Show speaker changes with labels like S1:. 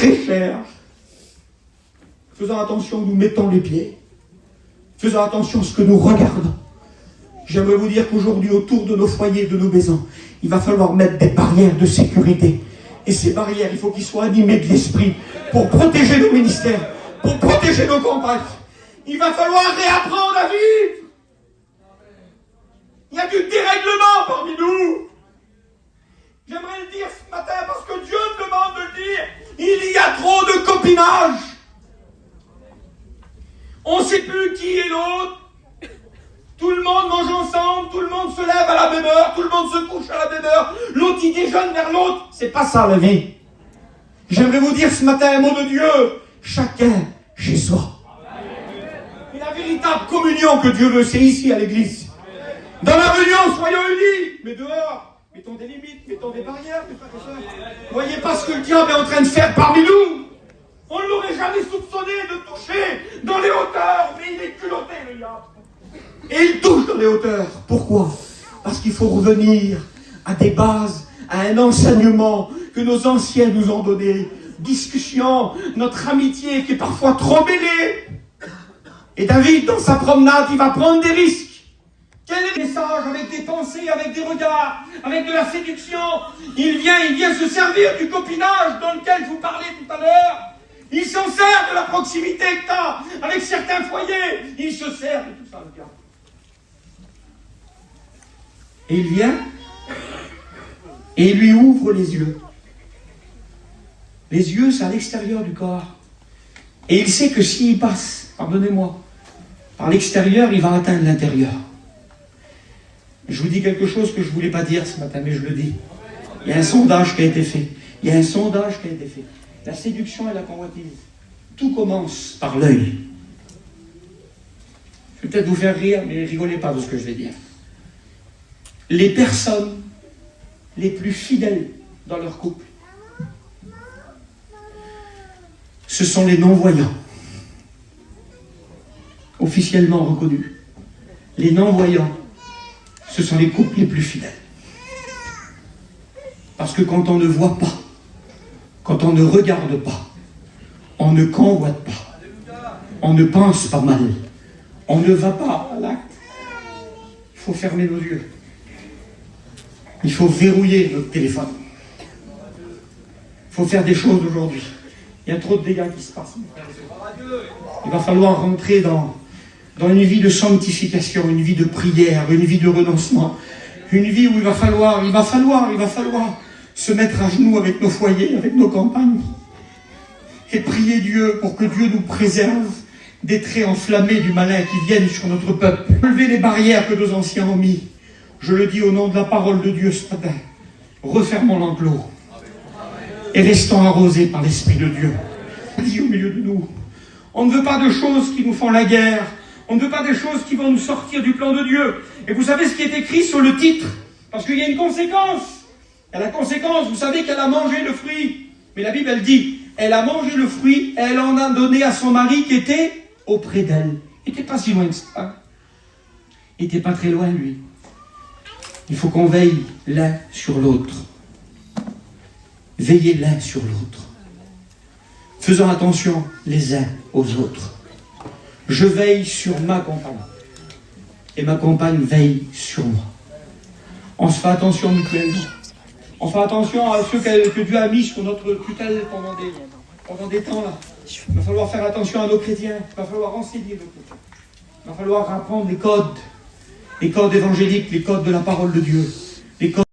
S1: très cher. Faisons attention où nous mettons les pieds. Faisons attention à ce que nous regardons. J'aimerais vous dire qu'aujourd'hui, autour de nos foyers, de nos maisons, il va falloir mettre des barrières de sécurité. Et ces barrières, il faut qu'ils soient animés de l'esprit pour protéger nos ministères, pour protéger nos campagnes. Il va falloir réapprendre à vivre. Il y a du dérèglement parmi nous. J'aimerais le dire ce matin parce que Dieu me demande de le dire. Il y a trop de copinage. On ne sait plus qui est l'autre. Tout le monde mange ensemble, tout le monde se lève à la même heure, tout le monde se couche à la même heure. L'autre, il déjeune vers l'autre. C'est pas ça la vie. J'aimerais vous dire ce matin un mot de Dieu. Chacun chez soi. Et la véritable communion que Dieu veut, c'est ici à l'église. Dans la réunion, soyons unis. Mais dehors, mettons des limites, mettons des barrières. Voyez pas ce que le diable est en train de faire parmi nous. On ne l'aurait jamais soupçonné de toucher dans les hauteurs, mais il est culotté, le diable. Et il touche dans les hauteurs. Pourquoi? Parce qu'il faut revenir à des bases, à un enseignement que nos anciens nous ont donné. Discussion, notre amitié qui est parfois trop mêlée. Et David, dans sa promenade, il va prendre des risques. Quel est le message? Avec des pensées, avec des regards, avec de la séduction. Il vient se servir du copinage dans lequel je vous parlais tout à l'heure. Il s'en sert de la proximité que tu as avec certains foyers. Il se sert de tout ça, le gars. Et il vient et il lui ouvre les yeux. Les yeux, c'est à l'extérieur du corps. Et il sait que s'il passe, pardonnez-moi, par l'extérieur, il va atteindre l'intérieur. Je vous dis quelque chose que je ne voulais pas dire ce matin, mais je le dis. Il y a un sondage qui a été fait. La séduction et la convoitise. Tout commence par l'œil. Je vais peut-être vous faire rire, mais rigolez pas de ce que je vais dire. Les personnes les plus fidèles dans leur couple, ce sont les non-voyants. Officiellement reconnus. Les non-voyants, ce sont les couples les plus fidèles. Parce que quand on ne voit pas, quand on ne regarde pas, on ne convoite pas, on ne pense pas mal, on ne va pas à l'acte, il faut fermer nos yeux. Il faut verrouiller notre téléphone. Il faut faire des choses aujourd'hui. Il y a trop de dégâts qui se passent. Il va falloir rentrer dans une vie de sanctification, une vie de prière, une vie de renoncement, une vie où il va falloir se mettre à genoux avec nos foyers, avec nos campagnes, et prier Dieu pour que Dieu nous préserve des traits enflammés du malin qui viennent sur notre peuple. Lever les barrières que nos anciens ont mis. Je le dis au nom de la parole de Dieu ce matin. Refermons l'enclos et restons arrosés par l'Esprit de Dieu. Dit au milieu de nous. On ne veut pas de choses qui nous font la guerre. On ne veut pas des choses qui vont nous sortir du plan de Dieu. Et vous savez ce qui est écrit sur le titre? Parce qu'il y a une conséquence. Il y a la conséquence, vous savez qu'elle a mangé le fruit. Mais la Bible, elle dit, elle a mangé le fruit, elle en a donné à son mari qui était auprès d'elle. Il n'était pas si loin que ça. Il n'était pas très loin, lui. Il faut qu'on veille l'un sur l'autre. Veillez l'un sur l'autre. Faisons attention les uns aux autres. Je veille sur ma compagne. Et ma compagne veille sur moi. On se fait attention mutuellement. On fait attention à ceux que Dieu a mis sur notre tutelle pendant des temps là. Il va falloir faire attention à nos chrétiens. Il va falloir enseigner nos chrétiens. Il va falloir apprendre les codes évangéliques, les codes de la parole de Dieu. Les codes